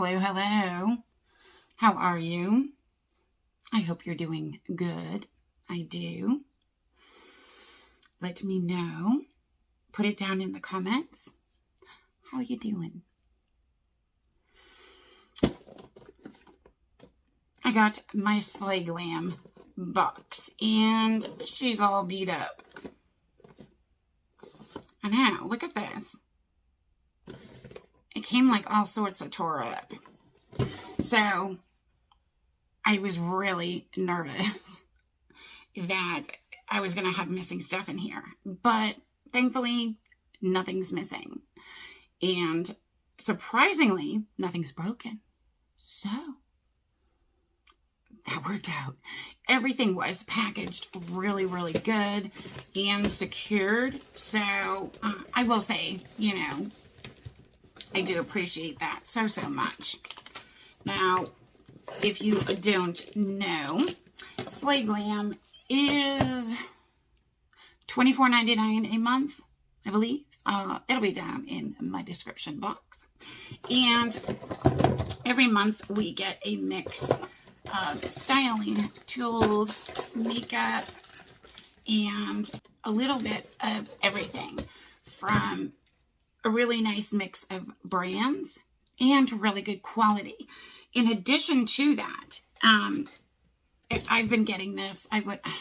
Hello, hello. How are you? I hope you're doing good. I do. Let me know. Put it down in the comments. How you doing? I got my slayglam box and she's all beat up. I know, look at this. It came like all sorts of tore up. So I was really nervous that I was going to have missing stuff in here. But thankfully, nothing's missing. And surprisingly, nothing's broken. So that worked out. Everything was packaged really, really good and secured. So I will say, you know, I do appreciate that so, so much. Now, if you don't know, slayglam is $24.99 a month, I believe. It'll be down in my description box. And every month we get a mix of styling tools, makeup, and a little bit of everything from a really nice mix of brands and really good quality. In addition to that, I've been getting this, I want to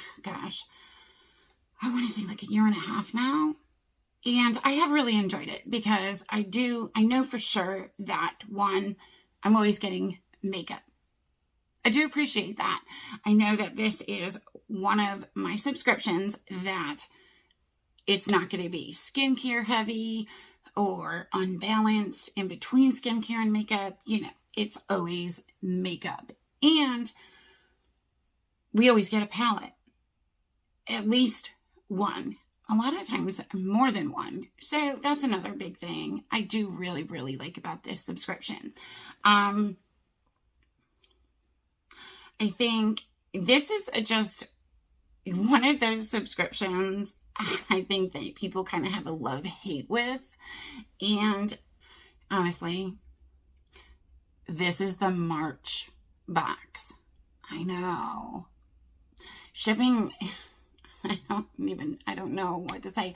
say like a year and a half now. And I have really enjoyed it because I know for sure that one, I'm always getting makeup. I do appreciate that. I know that this is one of my subscriptions that it's not going to be skincare heavy or unbalanced in between skincare and makeup. You know, it's always makeup. And we always get a palette. At least one. A lot of times more than one. So that's another big thing I do really, really like about this subscription. I think this is just one of those subscriptions I think that people kind of have a love-hate with. And honestly, this is the March box. I know. Shipping, I don't know what to say.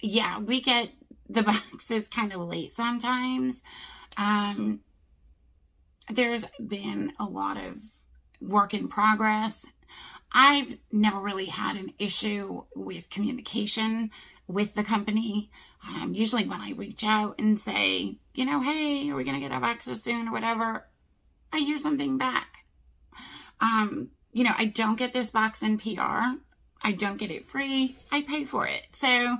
Yeah, we get the boxes kind of late sometimes. There's been a lot of work in progress. I've never really had an issue with communication with the company. Usually when I reach out and say, you know, hey, are we going to get our boxes soon or whatever, I hear something back. You know, I don't get this box in PR. I don't get it free. I pay for it. So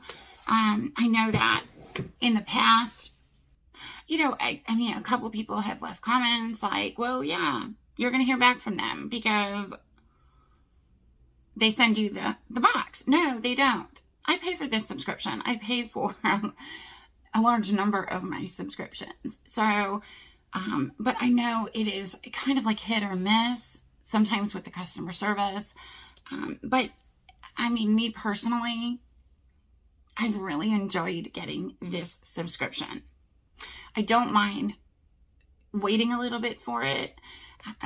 I know that in the past, you know, I mean, a couple of people have left comments like, well, yeah, you're going to hear back from them because they send you the box. No, they don't. I pay for this subscription. I pay for a large number of my subscriptions. So, but I know it is kind of like hit or miss sometimes with the customer service. But I mean, me personally, I've really enjoyed getting this subscription. I don't mind waiting a little bit for it.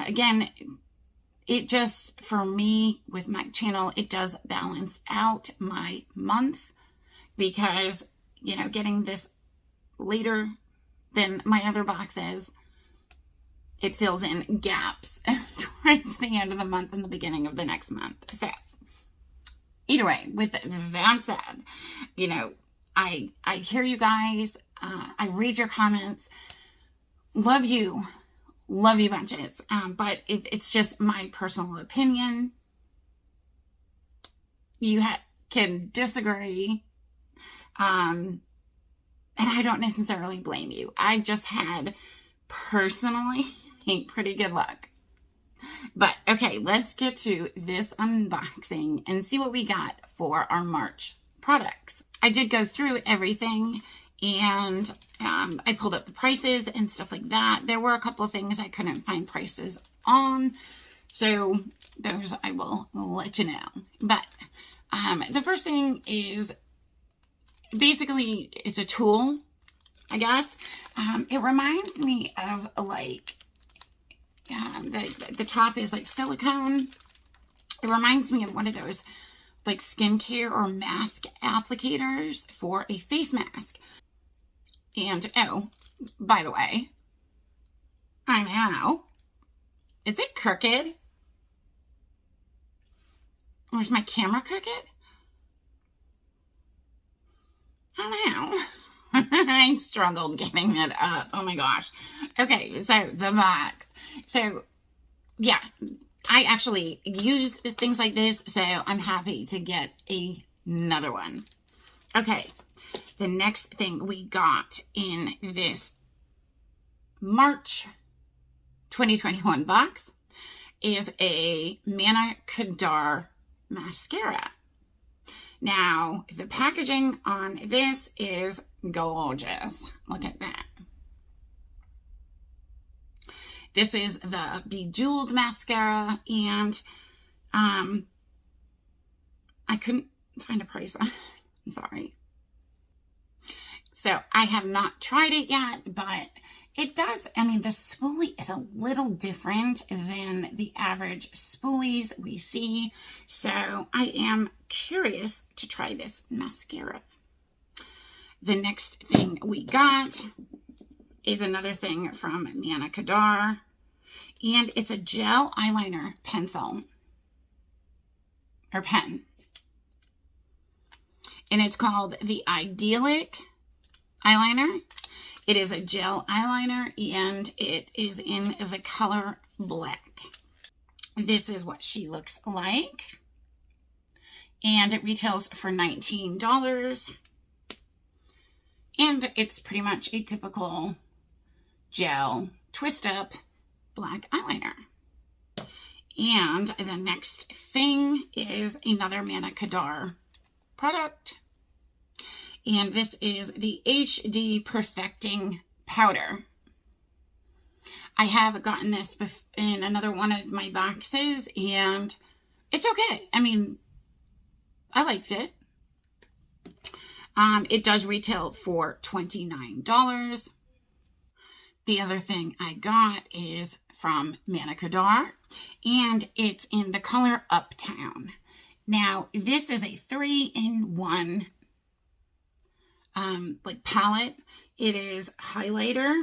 Again, it just, for me, with my channel, it does balance out my month because, you know, getting this later than my other boxes, it fills in gaps towards the end of the month and the beginning of the next month. So, either way, with that said, you know, I hear you guys. I read your comments. Love you bunches. But it's just my personal opinion. You can disagree. And I don't necessarily blame you. I just had personally pretty good luck. But okay, let's get to this unboxing and see what we got for our March products. I did go through everything and I pulled up the prices and stuff like that. There were a couple of things I couldn't find prices on, so those I will let you know. But the first thing is basically it's a tool. I guess. It reminds me of like, the top is like silicone. It reminds me of one of those like skincare or mask applicators for a face mask. And, oh, by the way, I know, is it crooked? Or is my camera crooked? I don't know. I struggled getting it up. Oh my gosh. Okay, so the box. So, yeah, I actually use things like this, so I'm happy to get another one. Okay, the next thing we got in this March 2021 box is a Manna Kadar mascara. Now, the packaging on this is gorgeous. Look at that. This is the Bejeweled mascara, and I couldn't find a price on it. I'm sorry. So I have not tried it yet, but it does, I mean, the spoolie is a little different than the average spoolies we see. So I am curious to try this mascara. The next thing we got is another thing from Manna Kadar, and it's a gel eyeliner pencil, or pen. And it's called the Idyllic eyeliner. It is a gel eyeliner, and it is in the color black. This is what she looks like. And it retails for $19. And it's pretty much a typical gel twist up black eyeliner. And the next thing is another Manna Kadar product. And this is the HD Perfecting Powder. I have gotten this in another one of my boxes, and it's okay. I mean, I liked it. It does retail for $29. The other thing I got is from Manna Kadar, and it's in the color Uptown. Now, this is a 3-in-1 like palette. It is highlighter,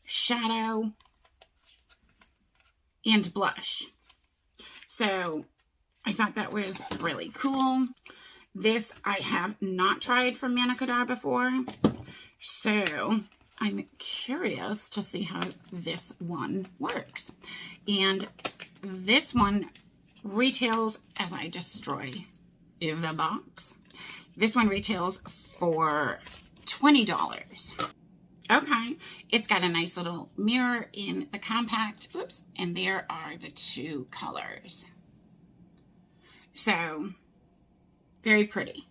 shadow, and blush. So I thought that was really cool. This I have not tried from Manna Kadar before, so I'm curious to see how this one works. And this one retails, as I destroy the box, this one retails for $20. Okay, it's got a nice little mirror in the compact. Oops, and there are the two colors. So, very pretty.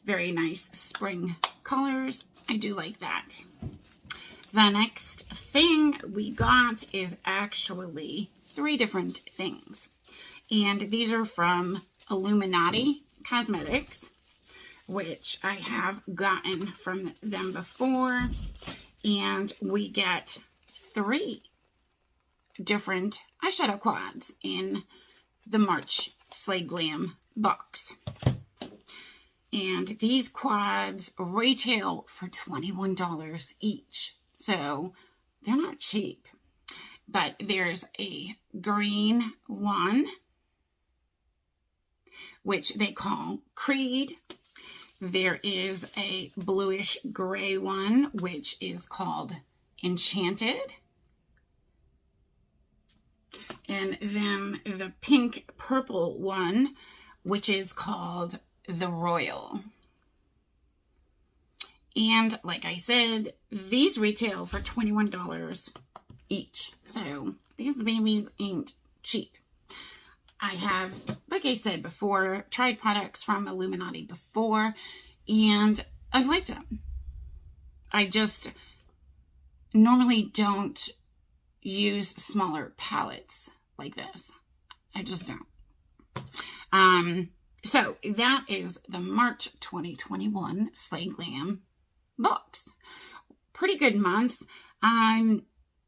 Very nice spring colors. I do like that. The next thing we got is actually 3 different things. And these are from Illuminati Cosmetics, which I have gotten from them before. And we get 3 different eyeshadow quads in the March slayglam box. And these quads retail for $21 each. So they're not cheap. But there's a green one, which they call Creed. There is a bluish gray one, which is called Enchanted. And then the pink purple one, which is called the Royal. And like I said, these retail for $21 each. So these babies ain't cheap. I have, like I said before, tried products from Illuminati before, and I've liked them. I just normally don't use smaller palettes like this. I just don't. So that is the March 2021 slayglam box. Pretty good month.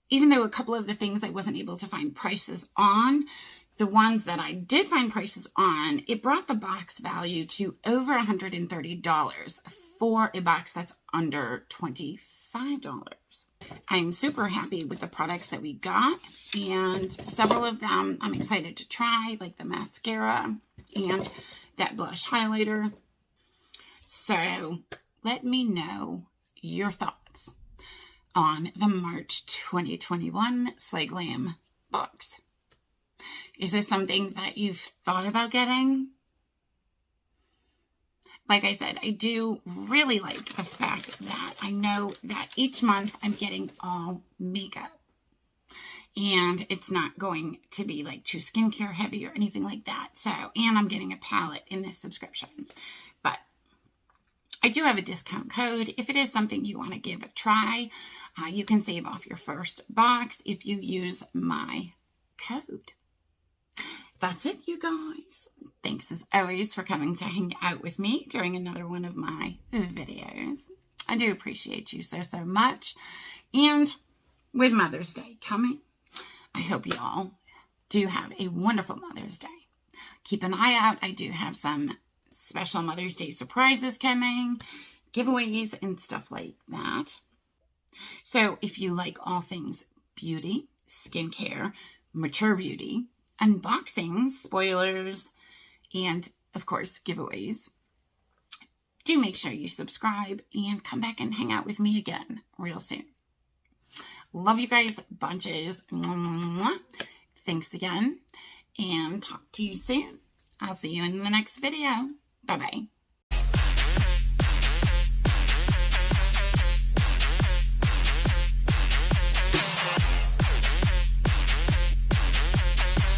Even though a couple of the things I wasn't able to find prices on, the ones that I did find prices on, it brought the box value to over $130 for a box that's under $25. I'm super happy with the products that we got, and several of them I'm excited to try, like the mascara and that blush highlighter. So let me know your thoughts on the March 2021 slayglam box. Is this something that you've thought about getting? Like I said, I do really like the fact that I know that each month I'm getting all makeup. And it's not going to be like too skincare heavy or anything like that. So, and I'm getting a palette in this subscription. But I do have a discount code. If it is something you want to give a try, you can save off your first box if you use my code. That's it, you guys. Thanks as always for coming to hang out with me during another one of my videos. I do appreciate you so much. And with Mother's Day coming, I hope you all do have a wonderful Mother's Day. Keep an eye out. I do have some special Mother's Day surprises coming, giveaways and stuff like that. So if you like all things beauty, skincare, mature beauty, unboxings, spoilers, and of course giveaways, do make sure you subscribe and come back and hang out with me again real soon. Love you guys bunches. Thanks again, and talk to you soon. I'll see you in the next video. Bye-bye.